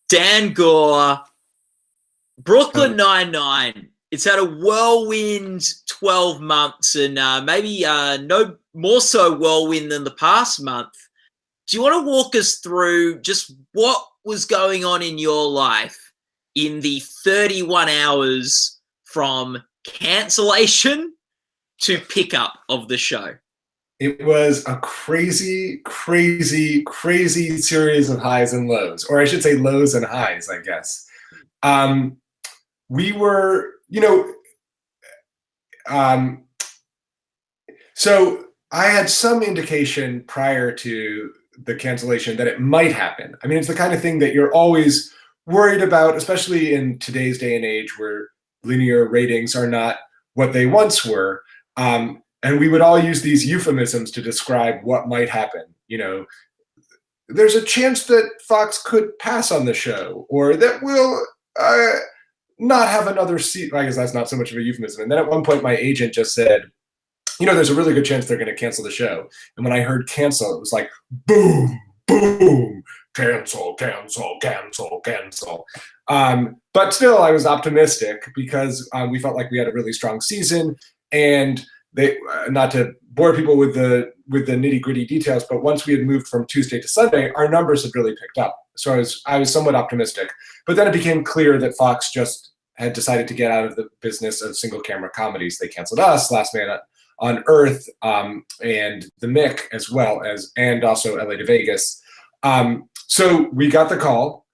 Dan Goor, Brooklyn Nine-Nine. It's had a whirlwind 12 months and maybe no more so whirlwind than the past month. Do you want to walk us through just what was going on in your life in the 31 hours from cancellation to pickup of the show? It was a crazy, crazy, crazy series of highs and lows, or I should say lows and highs, I guess. We were, so I had some indication prior to the cancellation that it might happen. I mean, it's the kind of thing that you're always worried about, especially in today's day and age where linear ratings are not what they once were. And we would all use these euphemisms to describe what might happen. There's a chance that Fox could pass on the show, or that we'll not have another season. I guess that's not so much of a euphemism. And then at one point, my agent just said, there's a really good chance they're going to cancel the show. And when I heard cancel, it was like, boom, boom, cancel, cancel, cancel, cancel. But still, I was optimistic because we felt like we had a really strong season. And they, not to bore people with the nitty gritty details, but once we had moved from Tuesday to Sunday, our numbers had really picked up. So I was somewhat optimistic. But then it became clear that Fox just had decided to get out of the business of single camera comedies. They canceled us, Last Man on Earth, and The Mick, as well as, and also LA to Vegas. So we got the call.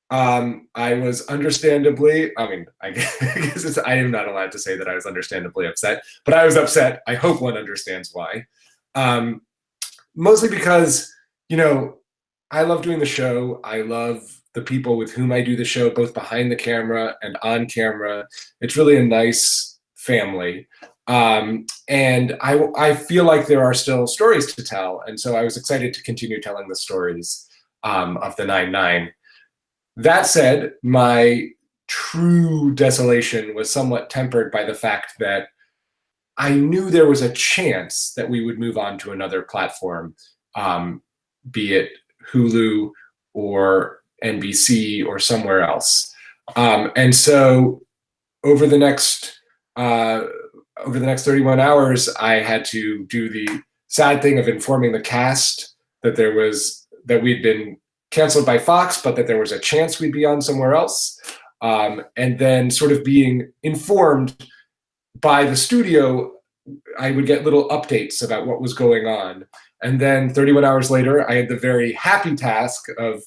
I was understandably, I guess I am not allowed to say that I was understandably upset, but I was upset. I hope one understands why. Mostly because, I love doing the show. I love the people with whom I do the show, both behind the camera and on camera. It's really a nice family. And I feel like there are still stories to tell. And so I was excited to continue telling the stories of the 9-9. That said, my true desolation was somewhat tempered by the fact that I knew there was a chance that we would move on to another platform, be it Hulu or NBC or somewhere else. And so over the next 31 hours, I had to do the sad thing of informing the cast that we'd been canceled by Fox, but that there was a chance we'd be on somewhere else. And then sort of being informed by the studio, I would get little updates about what was going on. And then 31 hours later, I had the very happy task of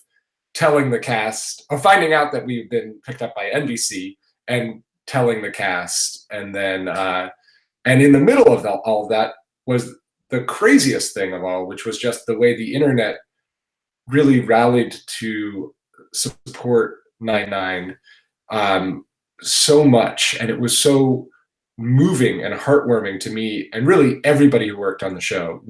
telling the cast, of finding out that we've been picked up by NBC and telling the cast. And then, and in the middle of all of that was the craziest thing of all, which was just the way the internet really rallied to support 9-9 so much. And it was so moving and heartwarming to me, and really everybody who works on the show.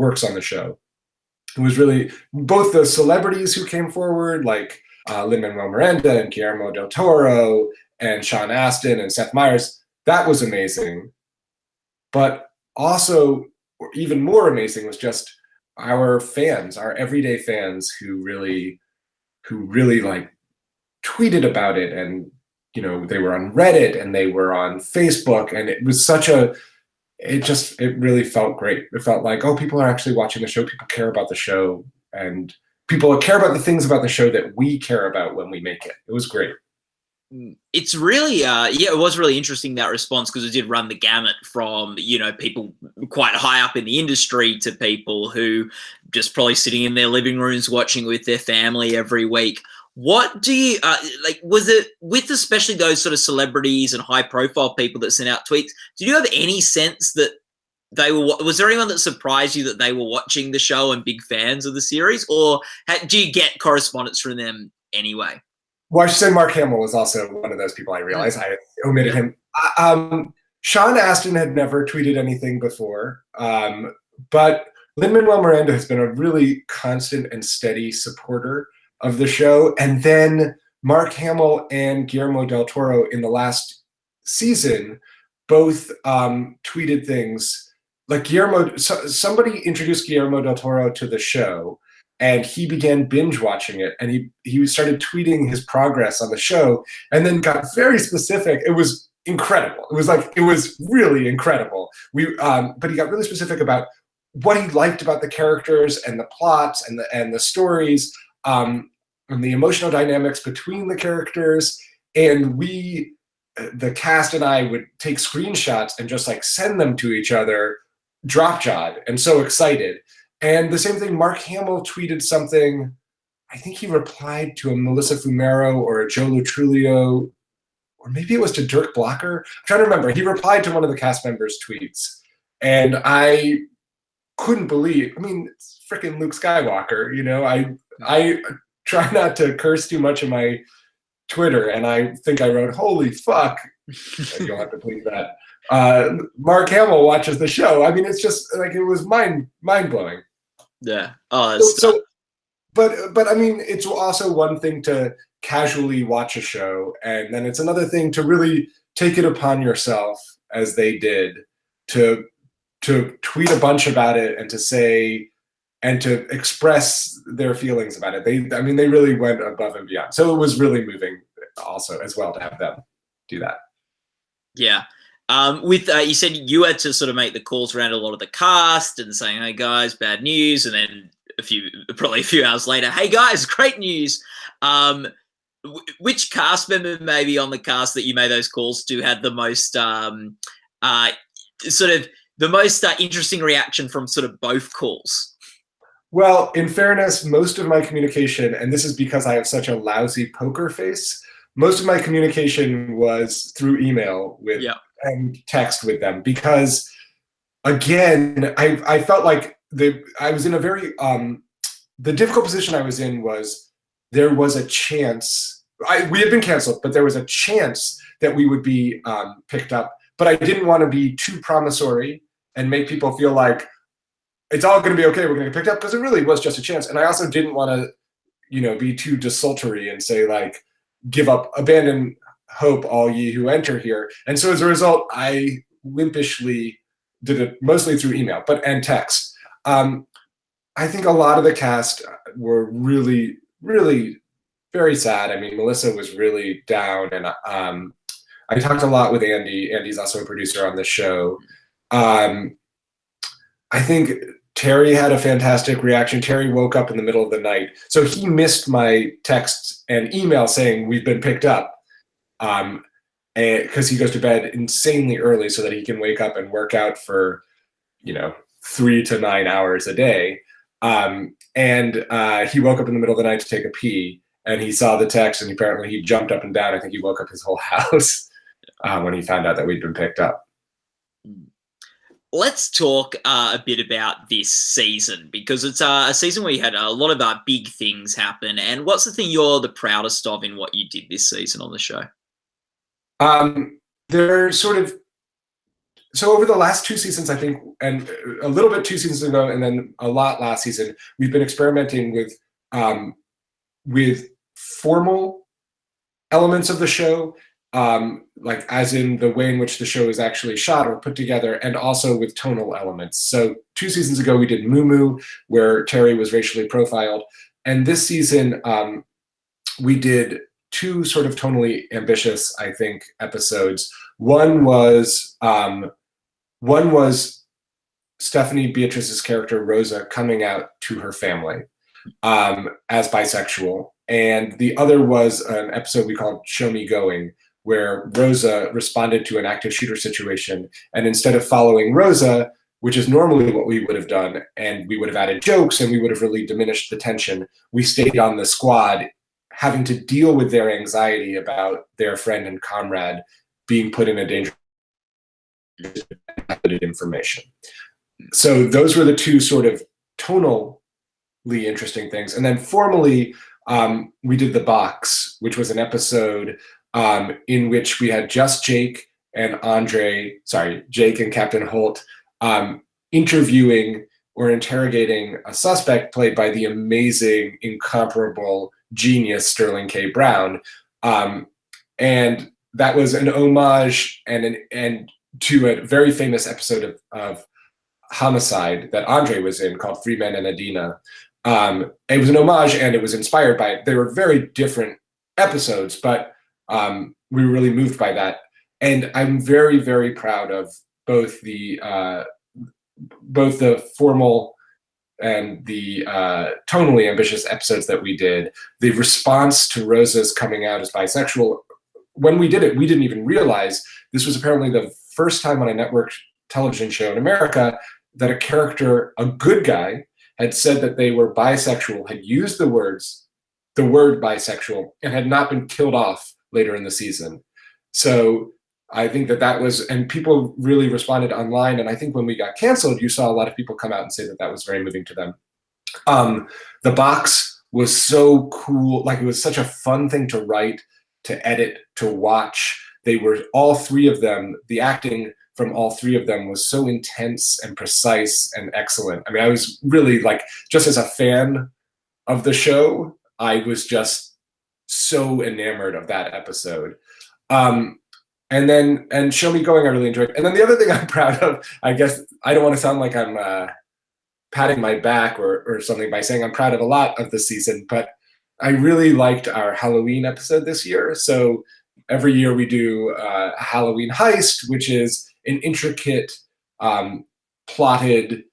It was really both the celebrities who came forward, like Lin-Manuel Miranda and Guillermo del Toro and Sean Astin and Seth Meyers. That was amazing. But also, even more amazing was just our fans, our everyday fans who really like tweeted about it, and they were on Reddit and they were on Facebook, and it was it really felt great. It felt like, oh, people are actually watching the show, people care about the show, and people care about the things about the show that we care about when we make it. It was great. It's really, it was really interesting, that response, because it did run the gamut from, people quite high up in the industry to people who just probably sitting in their living rooms watching with their family every week. What do you, was it with especially those sort of celebrities and high profile people that sent out tweets, did you have any sense that was there anyone that surprised you that they were watching the show and big fans of the series, or do you get correspondence from them anyway? Well, I should say Mark Hamill was also one of those people. I realized I omitted him. Sean Astin had never tweeted anything before, but Lin-Manuel Miranda has been a really constant and steady supporter of the show. And then Mark Hamill and Guillermo del Toro in the last season both tweeted things like somebody introduced Guillermo del Toro to the show, and he began binge watching it, and he started tweeting his progress on the show, and then got very specific. It was incredible. It was really incredible. But he got really specific about what he liked about the characters and the plots and the stories, and the emotional dynamics between the characters. And the cast and I would take screenshots and just like send them to each other, drop jawed and so excited. And the same thing, Mark Hamill tweeted something. I think he replied to a Melissa Fumero or a Joe Lutrulio, or maybe it was to Dirk Blocker. I'm trying to remember. He replied to one of the cast members' tweets, and I couldn't believe. I mean, it's freaking Luke Skywalker. You know, I try not to curse too much in my Twitter, and I think I wrote, "Holy fuck!" You'll have to believe that. Mark Hamill watches the show. I mean, it's just like it was mind blowing. Yeah. But I mean, it's also one thing to casually watch a show, and then it's another thing to really take it upon yourself, as they did, to tweet a bunch about it and to say and to express their feelings about it. They really went above and beyond. So it was really moving also as well to have them do that. Yeah. With you said you had to sort of make the calls around a lot of the cast and saying, "Hey guys, bad news," and then probably a few hours later, "Hey guys, great news." Which cast member maybe on the cast that you made those calls to had the most interesting reaction from sort of both calls? Well, in fairness, most of my communication, and this is because I have such a lousy poker face, most of my communication was through email and text with them, because again, I felt like I was in a very the difficult position I was in was there was a chance we had been canceled, but there was a chance that we would be picked up. But I didn't want to be too promissory and make people feel like it's all going to be okay, we're going to get picked up, because it really was just a chance. And I also didn't want to, be too desultory and say like, give up, abandon hope, all ye who enter here. And so as a result, I wimpishly did it mostly through email, and text. I think a lot of the cast were really, really very sad. I mean, Melissa was really down, and I talked a lot with Andy. Andy's also a producer on the show. I think Terry had a fantastic reaction. Terry woke up in the middle of the night, so he missed my text and email saying we've been picked up, because he goes to bed insanely early so that he can wake up and work out for 3 to 9 hours a day. And he woke up in the middle of the night to take a pee, and he saw the text, and apparently he jumped up and down. I think he woke up his whole house when he found out that we'd been picked up. Let's talk a bit about this season, because it's a season where you had a lot of big things happen. And what's the thing you're the proudest of in what you did this season on the show? So over the last 2 seasons, I think, and a little bit 2 seasons ago, and then a lot last season, we've been experimenting with formal elements of the show, like as in the way in which the show is actually shot or put together, and also with tonal elements. So 2 seasons ago, we did Moo Moo, where Terry was racially profiled. And this season, we did 2 sort of tonally ambitious, I think, episodes. One was Stephanie Beatrice's character, Rosa, coming out to her family as bisexual. And the other was an episode we called Show Me Going, where Rosa responded to an active shooter situation. And instead of following Rosa, which is normally what we would have done, and we would have added jokes and we would have really diminished the tension, we stayed on the squad, having to deal with their anxiety about their friend and comrade being put in a dangerous information. So those were the 2 sort of tonally interesting things. And then formally, we did The Box, which was an episode in which we had just Jake and Captain Holt interviewing or interrogating a suspect played by the amazing, incomparable genius Sterling K. Brown. And that was an homage and to a very famous episode of Homicide that Andre was in, called Free Men and Adina. It was an homage and it was inspired by it. They were very different episodes, but we were really moved by that. And I'm very, very proud of both the formal and the tonally ambitious episodes that we did. The response to Rosa's coming out as bisexual, when we did it, we didn't even realize this was apparently the first time on a network television show in America that a character, a good guy, had said that they were bisexual, had used the word bisexual, and had not been killed off later in the season. So I think that was, and people really responded online. And I think when we got canceled, you saw a lot of people come out and say that that was very moving to them. The box was so cool. Like, it was such a fun thing to write, to edit, to watch. They were, all three of them, the acting from all three of them was so intense and precise and excellent. I mean, I was really, like, just as a fan of the show, I was just so enamored of that episode. And Show Me Going, I really enjoyed. And then the other thing I'm proud of, I guess, I don't want to sound like I'm patting my back or something by saying I'm proud of a lot of the season, but I really liked our Halloween episode this year. So every year we do a Halloween Heist, which is an intricate, plotted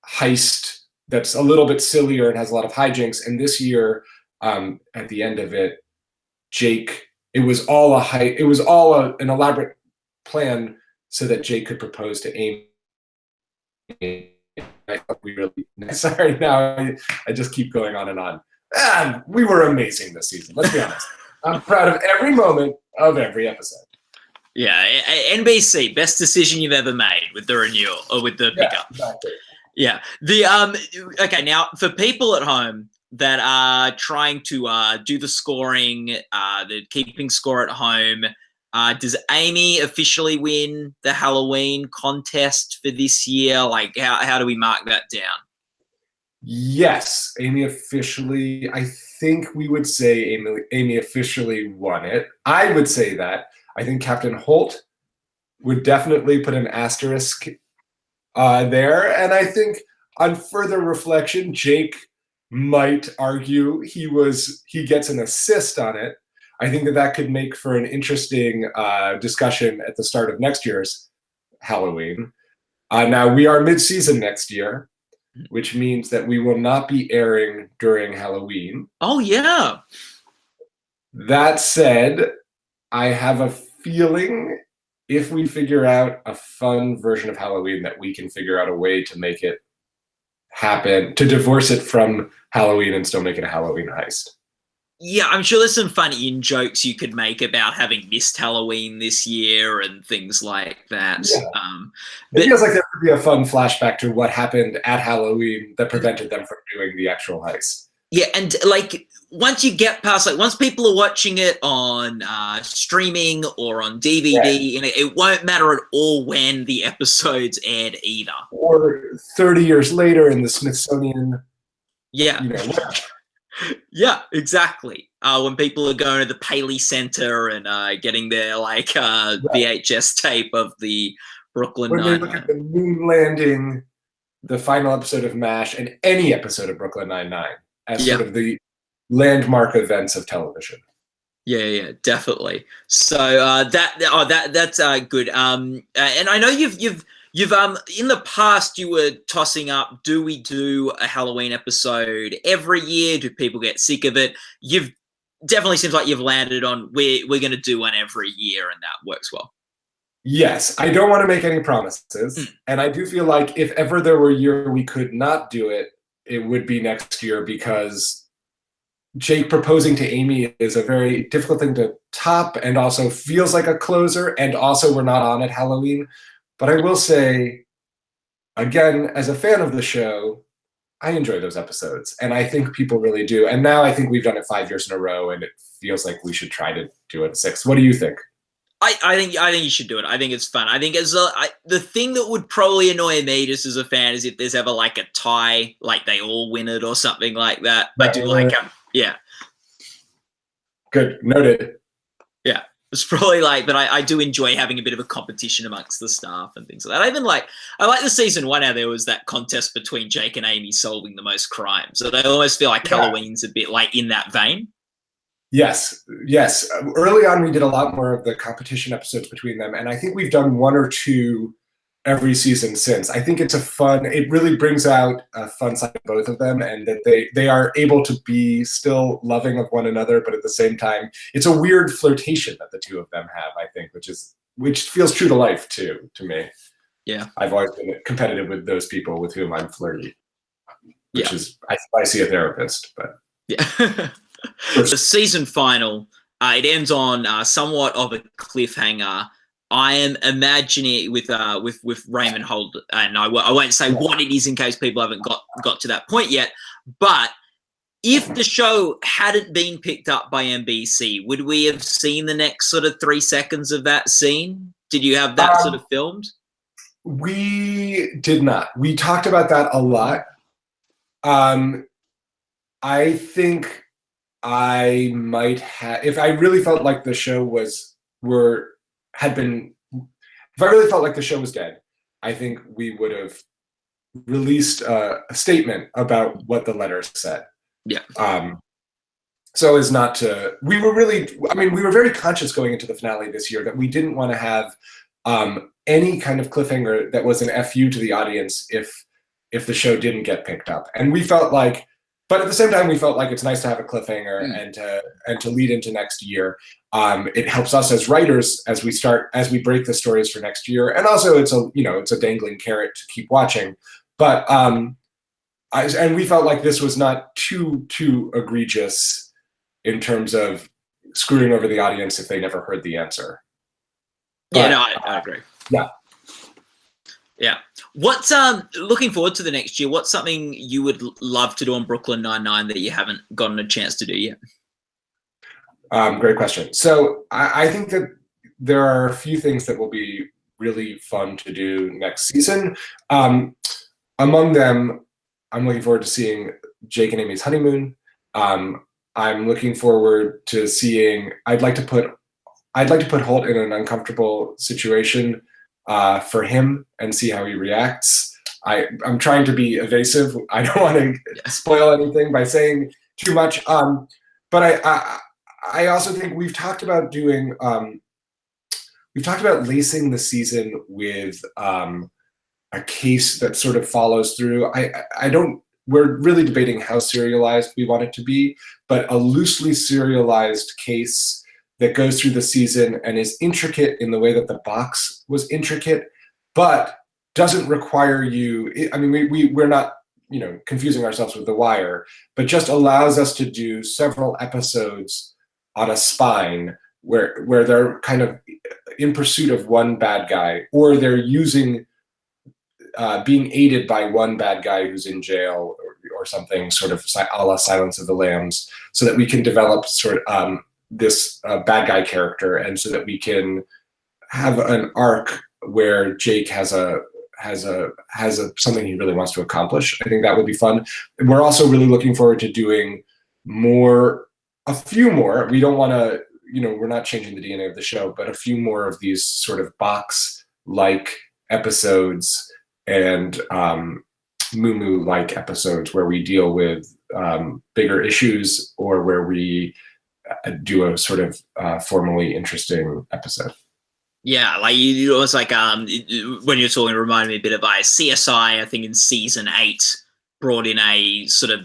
heist that's a little bit sillier and has a lot of hijinks. And this year, at the end of it, Jake, it was all an elaborate plan so that Jake could propose to Amy. I thought we really, sorry, now I just keep going on and on. And we were amazing this season, let's be honest. I'm proud of every moment of every episode. Yeah, NBC, best decision you've ever made with the renewal or with the pickup. Exactly. Yeah. Okay, now for people at home that are trying to do the scoring, the keeping score at home, does Amy officially win the Halloween contest for this year? Like, how do we mark that down? Yes, Amy officially, I think we would say Amy officially won it. I would say that. I think Captain Holt would definitely put an asterisk there. And I think on further reflection, Jake might argue he gets an assist on it. I think that could make for an interesting discussion at the start of next year's Halloween. Now, we are mid-season next year, which means that we will not be airing during Halloween. Oh, yeah. That said, I have a feeling if we figure out a fun version of Halloween that we can figure out a way to make it happen, to divorce it from Halloween and still make it a Halloween heist. Yeah, I'm sure there's some fun in-jokes you could make about having missed Halloween this year and things like that. Yeah. It feels like there could be a fun flashback to what happened at Halloween that prevented them from doing the actual heist. Yeah, and like once you get past, like once people are watching it on streaming or on DVD, right, it won't matter at all when the episodes aired either. Or 30 years later in the Smithsonian. Yeah. Yeah, exactly. When people are going to the Paley Center and getting their VHS tape of the Brooklyn Nine-Nine. When they look at the moon landing, the final episode of MASH, and any episode of Brooklyn Nine-Nine as sort of the landmark events of television. Yeah, definitely. So that's good. And I know you've in the past you were tossing up, do we do a Halloween episode every year? Do people get sick of it? You've definitely seems like you've landed on we're going to do one every year, and that works well. Yes, I don't want to make any promises. And I do feel like if ever there were a year we could not do it, it would be next year, because Jake proposing to Amy is a very difficult thing to top and also feels like a closer, and also we're not on at Halloween. But I will say, again, as a fan of the show, I enjoy those episodes, and I think people really do. And now I think we've done it 5 years in a row, and it feels like we should try to do it 6. What do you think? I think you should do it. I think it's fun. I think the thing that would probably annoy me just as a fan is if there's ever like a tie, like they all win it or something like that. I do like yeah. Good, noted. Yeah. It's probably like, but I do enjoy having a bit of a competition amongst the staff and things like that. I like the season one how there was that contest between Jake and Amy solving the most crimes. So they almost feel like Halloween's a bit like in that vein. Yes, yes. Early on, we did a lot more of the competition episodes between them, and I think we've done one or two every season since. I think it's it really brings out a fun side of both of them, and that they are able to be still loving of one another, but at the same time, it's a weird flirtation that the two of them have, I think, which feels true to life too, to me. Yeah. I've always been competitive with those people with whom I'm flirty, which is, I see a therapist, but. Yeah. The season final, it ends on somewhat of a cliffhanger. I am imagining with Raymond Holt, and I won't say what it is in case people haven't got to that point yet. But if the show hadn't been picked up by NBC, would we have seen the next sort of 3 seconds of that scene? Did you have that sort of filmed? We did not. We talked about that a lot. I think I might have, if I really felt like the show was dead, I think we would have released a statement about what the letter said. Yeah. So as not to, we were very conscious going into the finale this year that we didn't want to have any kind of cliffhanger that was an FU to the audience if the show didn't get picked up. And we felt like, but at the same time, we felt like it's nice to have a cliffhanger and to lead into next year. It helps us as writers as we break the stories for next year, and also it's a dangling carrot to keep watching. But and we felt like this was not too egregious in terms of screwing over the audience if they never heard the answer. Yeah, no, I agree. Yeah. Yeah. What's looking forward to the next year? What's something you would love to do on Brooklyn Nine-Nine that you haven't gotten a chance to do yet? Great question. So I think that there are a few things that will be really fun to do next season. Among them, I'm looking forward to seeing Jake and Amy's honeymoon. I'm looking forward to seeing. I'd like to put Holt in an uncomfortable situation for him and see how he reacts. I'm trying to be evasive. I don't want to spoil anything by saying too much. But I also think we've talked about doing. We've talked about lacing the season with a case that sort of follows through. We're really debating how serialized we want it to be, but a loosely serialized case that goes through the season and is intricate in the way that the box was intricate, but doesn't require you. I mean, we're not, confusing ourselves with The Wire, but just allows us to do several episodes on a spine where they're kind of in pursuit of one bad guy, or they're using being aided by one bad guy who's in jail or something, sort of a la Silence of the Lambs, so that we can develop sort of this bad guy character, and so that we can have an arc where Jake has something he really wants to accomplish. I think that would be fun. And we're also really looking forward to doing a few more. We don't want to, we're not changing the DNA of the show, but a few more of these sort of box-like episodes and Moo-Moo-like episodes where we deal with bigger issues, or where we do a sort of formally interesting episode. Yeah, like it was like when you're talking, it reminded me a bit of CSI. I think in season 8 brought in a sort of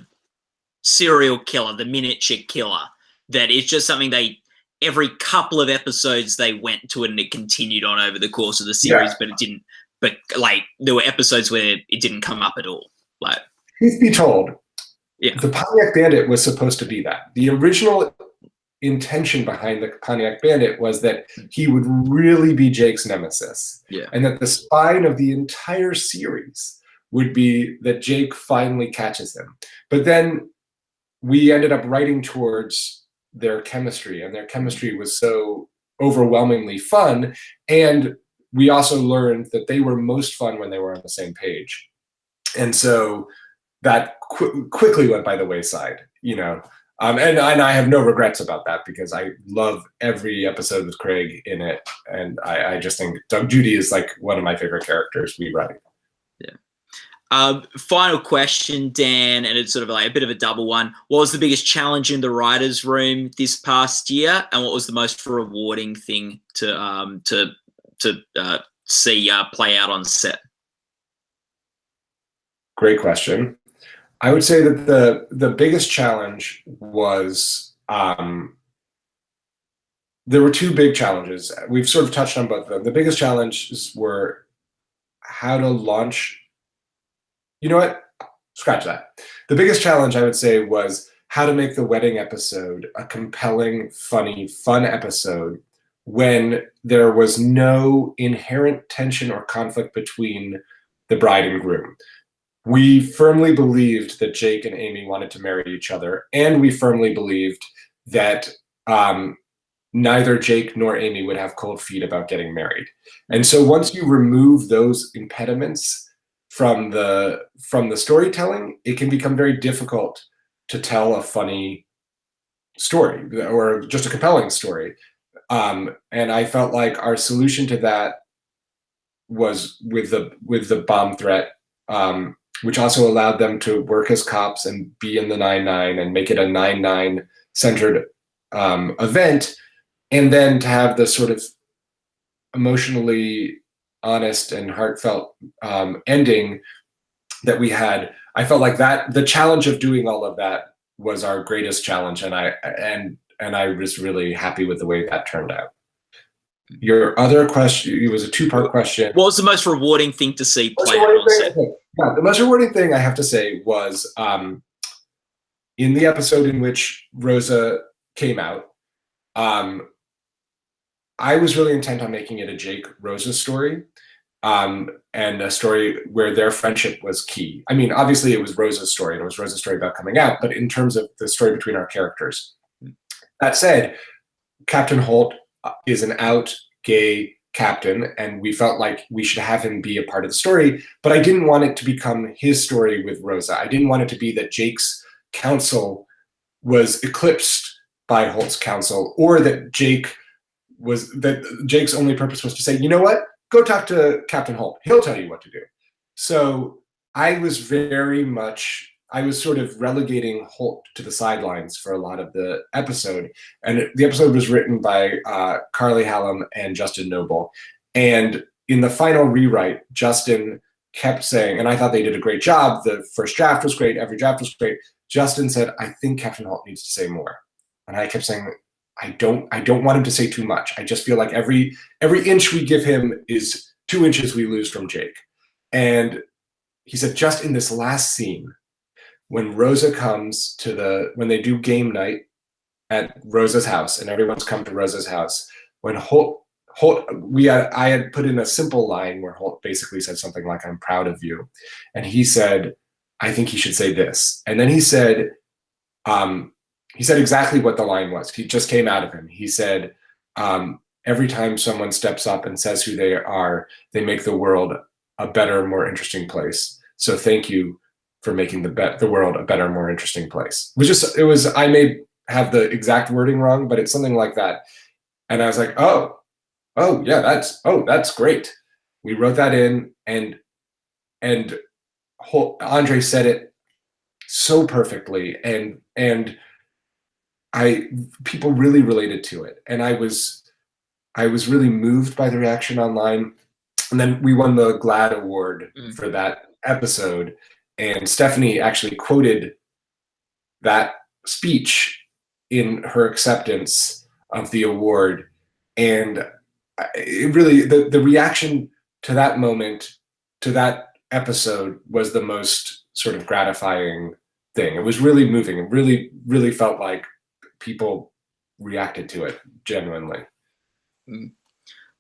serial killer, the miniature killer. That is just something every couple of episodes they went to it, and it continued on over the course of the series. Yeah. But it didn't. But like there were episodes where it didn't come up at all. Like, truth be told, yeah, the Pontiac Bandit was supposed to be that. The original intention behind the Pontiac Bandit was that he would really be Jake's nemesis. Yeah. And that the spine of the entire series would be that Jake finally catches him. But then we ended up writing towards their chemistry, and their chemistry was so overwhelmingly fun. And we also learned that they were most fun when they were on the same page. And so that quickly went by the wayside, And I have no regrets about that because I love every episode with Craig in it. And I just think Doug Judy is like one of my favorite characters we write. Yeah. Final question, Dan, and it's sort of like a bit of a double one. What was the biggest challenge in the writer's room this past year? And what was the most rewarding thing to see play out on set? Great question. I would say that the biggest challenge was there were two big challenges. We've sort of touched on both of them. The biggest challenges were how to launch. You know what? Scratch that. The biggest challenge I would say was how to make the wedding episode a compelling, funny, fun episode when there was no inherent tension or conflict between the bride and groom. We firmly believed that Jake and Amy wanted to marry each other, and we firmly believed that neither Jake nor Amy would have cold feet about getting married. And so once you remove those impediments from the storytelling, it can become very difficult to tell a funny story or just a compelling story. And I felt like our solution to that was with the bomb threat, which also allowed them to work as cops and be in the 9/9 and make it a 9/9 centered event, and then to have the sort of emotionally honest and heartfelt ending that we had. I felt like that the challenge of doing all of that was our greatest challenge, and I was really happy with the way that turned out. Your other question, it was a two-part question. What was the most rewarding thing to see play out on set? Yeah, the most rewarding thing I have to say was in the episode in which Rosa came out, I was really intent on making it a Jake Rosa story, and a story where their friendship was key. I mean, obviously it was Rosa's story, and it was Rosa's story about coming out, but in terms of the story between our characters. That said, Captain Holt is an out gay captain, and we felt like we should have him be a part of the story, but I didn't want it to become his story with Rosa. I didn't want it to be that Jake's counsel was eclipsed by Holt's counsel, or that Jake's only purpose was to say, you know what, go talk to Captain Holt. He'll tell you what to do. So I was sort of relegating Holt to the sidelines for a lot of the episode. And the episode was written by Carly Hallam and Justin Noble. And in the final rewrite, Justin kept saying, and I thought they did a great job. The first draft was great. Every draft was great. Justin said, I think Captain Holt needs to say more. And I kept saying, I don't want him to say too much. I just feel like every inch we give him is 2 inches we lose from Jake. And he said, just in this last scene, when Rosa comes when they do game night at Rosa's house, and everyone's come to Rosa's house, when I had put in a simple line where Holt basically said something like, I'm proud of you. And he said, I think he should say this. And then he said exactly what the line was. He just came out of him. He said, every time someone steps up and says who they are, they make the world a better, more interesting place. So thank you for making the world a better, more interesting place. I may have the exact wording wrong, but it's something like that. And I was like, oh yeah, that's great. We wrote that in, and Andre said it so perfectly, and people really related to it, and I was really moved by the reaction online. And then we won the GLAAD award for that episode, and Stephanie actually quoted that speech in her acceptance of the award. And it really, the reaction to that moment, to that episode, was the most sort of gratifying thing. It was really moving. It really, really felt like people reacted to it genuinely.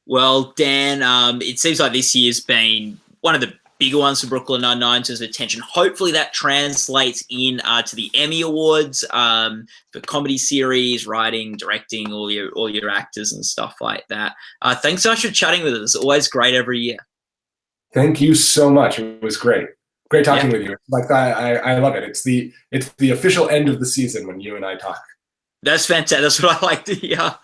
Well, Dan, it seems like this year's been one of the bigger ones for Brooklyn Nine-Nine in terms of attention. Hopefully that translates in to the Emmy Awards for comedy series, writing, directing, all your actors and stuff like that. Thanks so much for chatting with us. It's always great every year. Thank you so much. It was great. Great talking with you. Like I love it. It's the official end of the season when you and I talk. That's fantastic. That's what I like to hear.